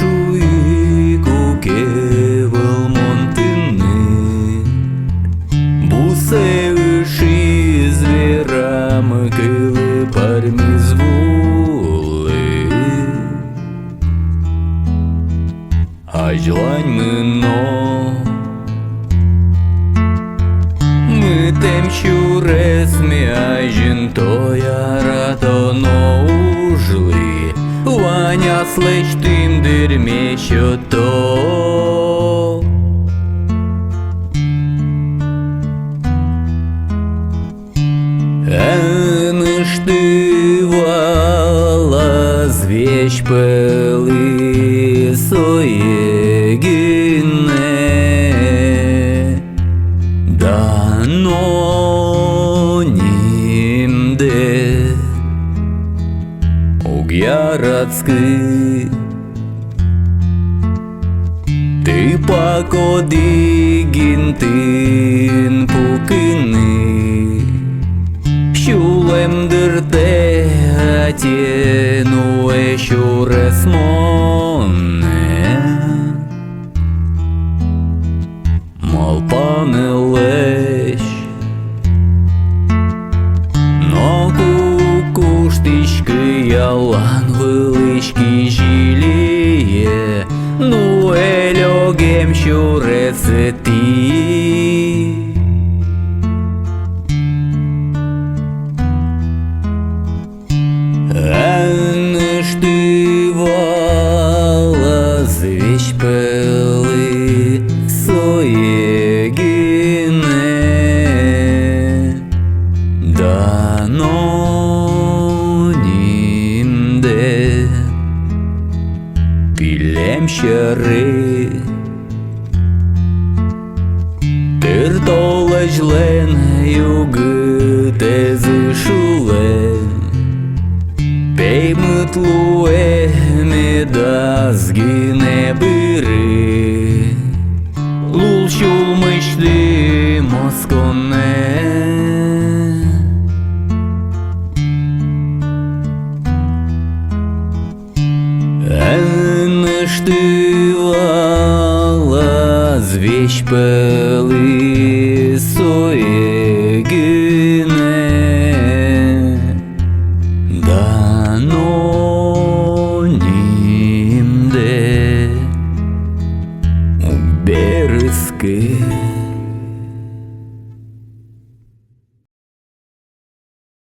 Ojuşuiku kevel monтини, бусевши звірами кили пармі звули, аж лань мино. Ми тем щурес м'яжін тоя ратоно ужли, Ваня слеч тим дерме що то. Штивала звещ пели соегине, дано нимде угярадский. Ти покоди гінтин пукини, Щулемдирте атєну ещуресмонне, мол пане лещ, но кукуштички ялан велички жиліє, ну ельогем щуресеті. Штивала звещ пели соегине, дано нимде пилем щари. Тиртолажлен юги тезишулен, Пеймытлуэ медазги не бери, Лулчул мышли москоне. Штивала звещ пели соегине, дано нимде березки.